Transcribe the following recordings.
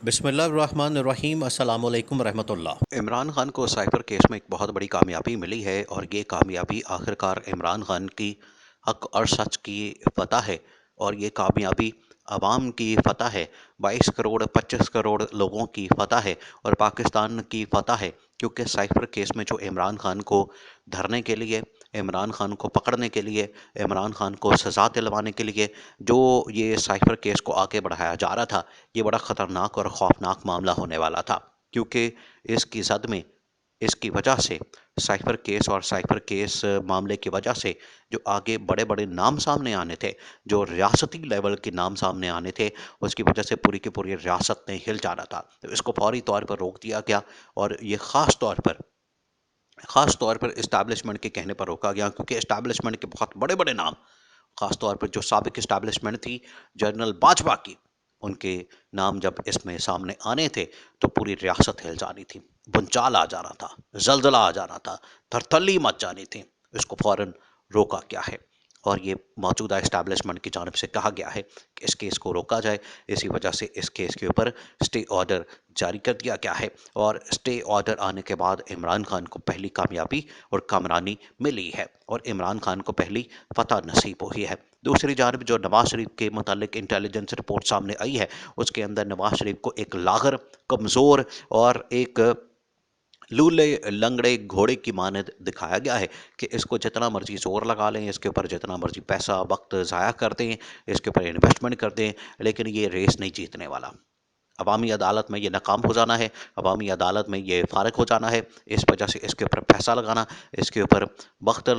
بسم اللہ الرحمن الرحیم، السلام علیکم ورحمۃ اللہ۔ عمران خان کو سائفر کیس میں ایک بہت بڑی کامیابی ملی ہے، اور یہ کامیابی آخرکار عمران خان کی حق اور سچ کی فتح ہے، اور یہ کامیابی عوام کی فتح ہے، 22 کروڑ 25 کروڑ لوگوں کی فتح ہے، اور پاکستان کی فتح ہے، کیونکہ سائفر کیس میں جو عمران خان کو دھرنے کے لیے، عمران خان کو پکڑنے کے لیے، عمران خان کو سزا دلوانے کے لیے جو یہ سائفر کیس کو آگے بڑھایا جا رہا تھا، یہ بڑا خطرناک اور خوفناک معاملہ ہونے والا تھا، کیونکہ اس کی زد میں، اس کی وجہ سے، سائفر کیس اور سائفر کیس معاملے کی وجہ سے جو آگے بڑے بڑے نام سامنے آنے تھے، جو ریاستی لیول کے نام سامنے آنے تھے، اس کی وجہ سے پوری کی پوری ریاست نے ہل جانا تھا، تو اس کو فوری طور پر روک دیا گیا، اور یہ خاص طور پر اسٹیبلشمنٹ کے کہنے پر روکا گیا، کیونکہ اسٹیبلشمنٹ کے بہت بڑے بڑے نام، خاص طور پر جو سابق اسٹیبلشمنٹ تھی جنرل باجوہ کی، ان کے نام جب اس میں سامنے آنے تھے تو پوری ریاست ہل جانی تھی، بنچال آ جانا تھا، زلزلہ آ جانا تھا، تھرتھلی مچ جانی تھی۔ اس کو فوراً روکا گیا ہے، اور یہ موجودہ اسٹیبلشمنٹ کی جانب سے کہا گیا ہے کہ اس کیس کو روکا جائے، اسی وجہ سے اس کیس کے اوپر اسٹے آرڈر جاری کر دیا گیا ہے، اور اسٹے آرڈر آنے کے بعد عمران خان کو پہلی کامیابی اور کامرانی ملی ہے، اور عمران خان کو پہلی فتح نصیب ہوئی ہے۔ دوسری جانب جو نواز شریف کے متعلق انٹیلیجنس رپورٹ سامنے آئی ہے، اس کے اندر نواز شریف کو ایک لاغر، کمزور اور ایک لولے لنگڑے گھوڑے کی مانند دکھایا گیا ہے، کہ اس کو جتنا مرضی زور لگا لیں، اس کے اوپر جتنا مرضی پیسہ وقت ضائع کر دیں، اس کے اوپر انویسٹمنٹ کر دیں، لیکن یہ ریس نہیں جیتنے والا۔ عوامی عدالت میں یہ ناکام ہو جانا ہے، عوامی عدالت میں یہ فارغ ہو جانا ہے، اس وجہ سے اس کے اوپر پیسہ لگانا، اس کے اوپر وقت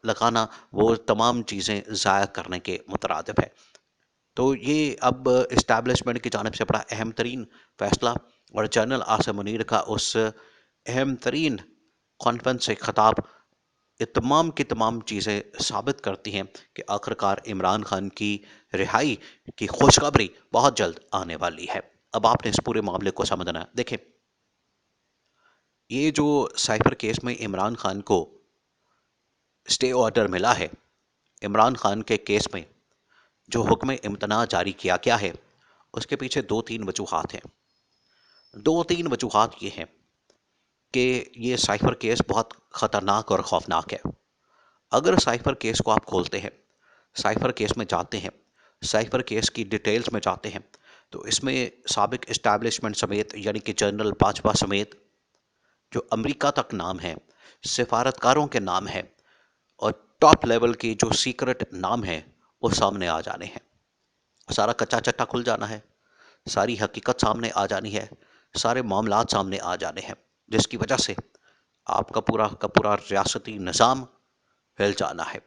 لگانا، وہ تمام چیزیں ضائع کرنے کے مترادف ہے۔ تو یہ اب اسٹیبلشمنٹ کی جانب سے بڑا اہم ترین فیصلہ، اور جنرل عاصم منیر کا اس اہم ترین کانفرنس سے خطاب، یہ تمام کی تمام چیزیں ثابت کرتی ہیں کہ آخرکار عمران خان کی رہائی کی خوشخبری بہت جلد آنے والی ہے۔ اب آپ نے اس پورے معاملے کو سمجھنا ہے۔ دیکھیں، یہ جو سائفر کیس میں عمران خان کو اسٹے آرڈر ملا ہے، عمران خان کے کیس میں جو حکم امتناع جاری کیا گیا ہے، اس کے پیچھے دو تین وجوہات ہیں۔ دو تین وجوہات یہ ہیں کہ یہ سائفر کیس بہت خطرناک اور خوفناک ہے۔ اگر سائفر کیس کو آپ کھولتے ہیں، سائفر کیس میں جاتے ہیں، سائفر کیس کی ڈیٹیلز میں جاتے ہیں، تو اس میں سابق اسٹیبلشمنٹ سمیت، یعنی کہ جنرل باجوہ سمیت، جو امریکہ تک نام ہے، سفارتکاروں کے نام ہیں، اور ٹاپ لیول کے جو سیکرٹ نام ہیں، وہ سامنے آ جانے ہیں۔ سارا کچا چٹا کھل جانا ہے، ساری حقیقت سامنے آ جانی ہے، سارے معاملات سامنے آ جانے ہیں، جس کی وجہ سے آپ کا پورا ریاستی نظام ہل جانا ہے۔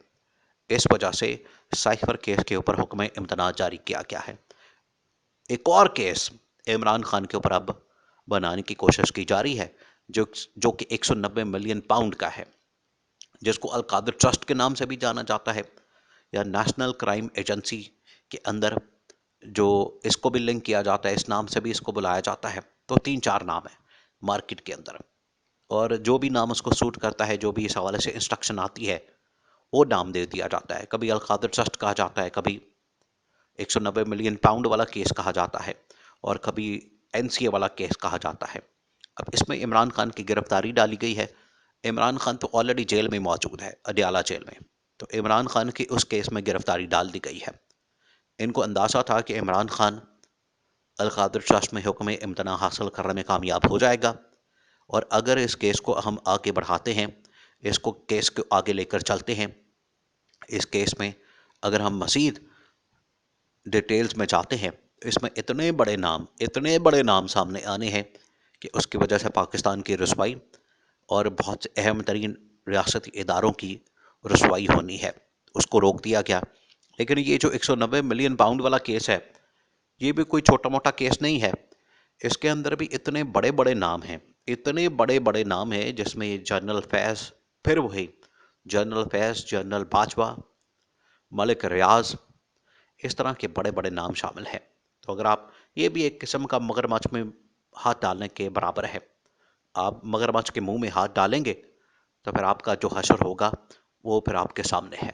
اس وجہ سے سائفر کیس کے اوپر حکم امتناع جاری کیا گیا ہے۔ ایک اور کیس عمران خان کے اوپر اب بنانے کی کوشش کی جا رہی ہے، جو کہ 190 ملین پاؤنڈ کا ہے، جس کو القادر ٹرسٹ کے نام سے بھی جانا جاتا ہے، یا نیشنل کرائم ایجنسی کے اندر جو اس کو بھی لنک کیا جاتا ہے، اس نام سے بھی اس کو بلایا جاتا ہے۔ تو تین چار نام ہیں مارکیٹ کے اندر، اور جو بھی نام اس کو سوٹ کرتا ہے، جو بھی اس حوالے سے انسٹرکشن آتی ہے، وہ نام دے دیا جاتا ہے۔ کبھی القادر ٹرسٹ کہا جاتا ہے، کبھی 190 ملین پاؤنڈ والا کیس کہا جاتا ہے، اور کبھی NCA والا کیس کہا جاتا ہے۔ اب اس میں عمران خان کی گرفتاری ڈالی گئی ہے۔ عمران خان تو آلریڈی جیل میں موجود ہے، اڈیالہ جیل میں، تو عمران خان کی اس کیس میں گرفتاری ڈال دی گئی ہے۔ ان کو اندازہ تھا کہ عمران خان القادر ٹرسٹ میں حکم امتناع حاصل کرنے میں کامیاب ہو جائے گا، اور اگر اس کیس کو ہم آگے بڑھاتے ہیں، کیس کو آگے لے کر چلتے ہیں، اس کیس میں اگر ہم مزید ڈیٹیلز میں جاتے ہیں، اس میں اتنے بڑے نام سامنے آنے ہیں کہ اس کی وجہ سے پاکستان کی رسوائی اور بہت سے اہم ترین ریاستی اداروں کی رسوائی ہونی ہے۔ اس کو روک دیا گیا۔ لیکن یہ جو 190 ملین پاؤنڈ والا کیس ہے، یہ بھی کوئی چھوٹا موٹا کیس نہیں ہے۔ اس کے اندر بھی اتنے بڑے بڑے نام ہیں، جس میں جنرل فیض، پھر وہی جنرل فیض، جنرل باجوہ، ملک ریاض، اس طرح کے بڑے بڑے نام شامل ہیں۔ تو اگر آپ، یہ بھی ایک قسم کا مگرمچھ میں ہاتھ ڈالنے کے برابر ہے۔ آپ مگرمچھ کے منہ میں ہاتھ ڈالیں گے تو پھر آپ کا جو حشر ہوگا وہ پھر آپ کے سامنے ہے۔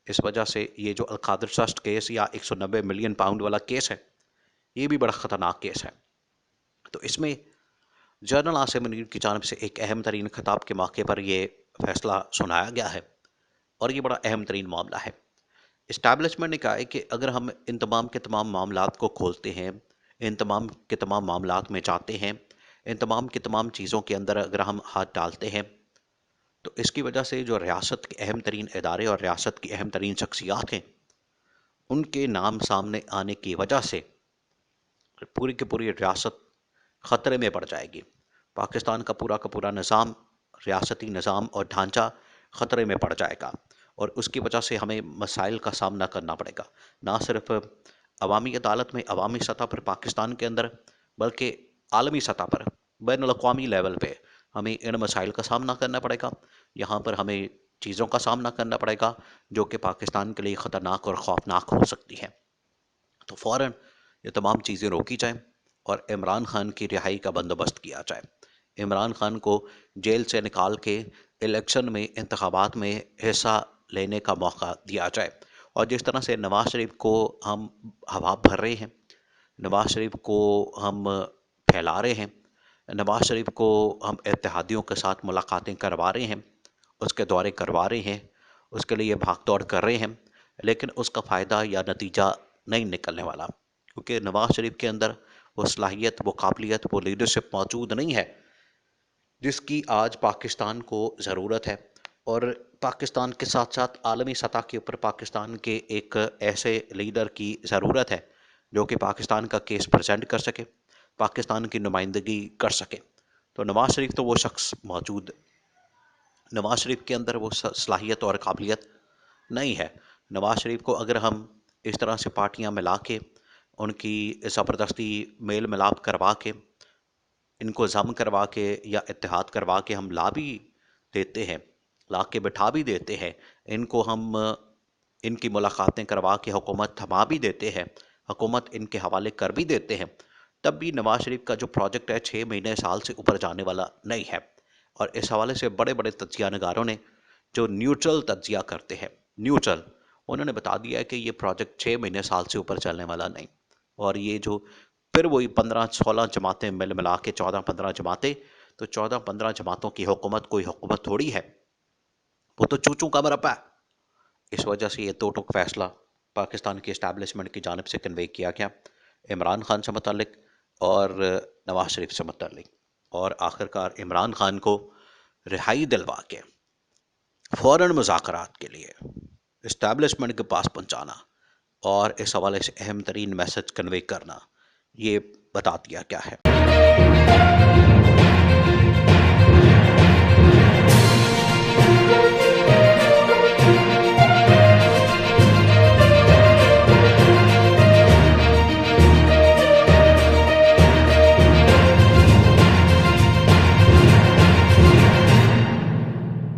اس وجہ سے یہ جو القادر ٹرسٹ کیس یا 190 ملین پاؤنڈ والا کیس ہے، یہ بھی بڑا خطرناک کیس ہے۔ تو اس میں جنرل عاصم منیر کی جانب سے ایک اہم ترین خطاب کے موقع پر یہ فیصلہ سنایا گیا ہے، اور یہ بڑا اہم ترین معاملہ ہے۔ اسٹیبلشمنٹ نے کہا ہے کہ اگر ہم ان تمام کے تمام معاملات کو کھولتے ہیں، ان تمام کے تمام معاملات میں جاتے ہیں، ان تمام کے تمام چیزوں کے اندر اگر ہم ہاتھ ڈالتے ہیں، تو اس کی وجہ سے جو ریاست کے اہم ترین ادارے اور ریاست کی اہم ترین شخصیات ہیں، ان کے نام سامنے آنے کی وجہ سے پوری کی پوری ریاست خطرے میں پڑ جائے گی۔ پاکستان کا پورا نظام، ریاستی نظام اور ڈھانچہ خطرے میں پڑ جائے گا، اور اس کی وجہ سے ہمیں مسائل کا سامنا کرنا پڑے گا، نہ صرف عوامی عدالت میں، عوامی سطح پر پاکستان کے اندر، بلکہ عالمی سطح پر، بین الاقوامی لیول پہ ہمیں ان مسائل کا سامنا کرنا پڑے گا۔ یہاں پر ہمیں چیزوں کا سامنا کرنا پڑے گا جو کہ پاکستان کے لیے خطرناک اور خوفناک ہو سکتی ہیں۔ تو فوراً یہ تمام چیزیں روکی جائیں اور عمران خان کی رہائی کا بندوبست کیا جائے۔ عمران خان کو جیل سے نکال کے الیکشن میں، انتخابات میں حصہ لینے کا موقع دیا جائے، اور جس طرح سے نواز شریف کو ہم ہوا بھر رہے ہیں، نواز شریف کو ہم پھیلا رہے ہیں، نواز شریف کو ہم اتحادیوں کے ساتھ ملاقاتیں کروا رہے ہیں، اس کے دورے کروا رہے ہیں، اس کے لیے بھاگ دوڑ کر رہے ہیں، لیکن اس کا فائدہ یا نتیجہ نہیں نکلنے والا، کیونکہ نواز شریف کے اندر وہ صلاحیت، وہ قابلیت، وہ لیڈرشپ موجود نہیں ہے جس کی آج پاکستان کو ضرورت ہے۔ اور پاکستان کے ساتھ ساتھ عالمی سطح کے اوپر پاکستان کے ایک ایسے لیڈر کی ضرورت ہے جو کہ پاکستان کا کیس پریزنٹ کر سکے، پاکستان کی نمائندگی کر سکے۔ تو نواز شریف تو وہ شخص موجود، نواز شریف کے اندر وہ صلاحیت اور قابلیت نہیں ہے۔ نواز شریف کو اگر ہم اس طرح سے پارٹیاں ملا کے، ان کی زبردستی میل ملاپ کروا کے، ان کو ضم کروا کے یا اتحاد کروا کے ہم لا بھی دیتے ہیں، لا کے بٹھا بھی دیتے ہیں، ان کو ہم ان کی ملاقاتیں کروا کے حکومت تھما بھی دیتے ہیں، حکومت ان کے حوالے کر بھی دیتے ہیں، تب بھی نواز شریف کا جو پروجیکٹ ہے 6 مہینے سال سے اوپر جانے والا نہیں ہے۔ اور اس حوالے سے بڑے بڑے تجزیہ نگاروں نے جو نیوٹرل تجزیہ کرتے ہیں، نیوٹرل، انہوں نے بتا دیا ہے کہ یہ پروجیکٹ 6 مہینے سال سے اوپر چلنے والا نہیں۔ اور یہ جو پھر وہی 15-16 جماعتیں مل ملا کے 14-15 جماعتیں، تو 14-15 جماعتوں کی حکومت کوئی حکومت تھوڑی ہے، وہ تو چوچوں کا مربع ہے۔ اس وجہ سے یہ دو ٹوک فیصلہ پاکستان کی اسٹیبلشمنٹ کی جانب سے کنوے کیا گیا، عمران خان سے متعلق اور نواز شریف سے متعلق، اور آخرکار عمران خان کو رہائی دلوا کے فوراً مذاکرات کے لیے اسٹیبلشمنٹ کے پاس پہنچانا اور اس حوالے سے اہم ترین میسج کنوے کرنا، یہ بتا دیا گیا ہے۔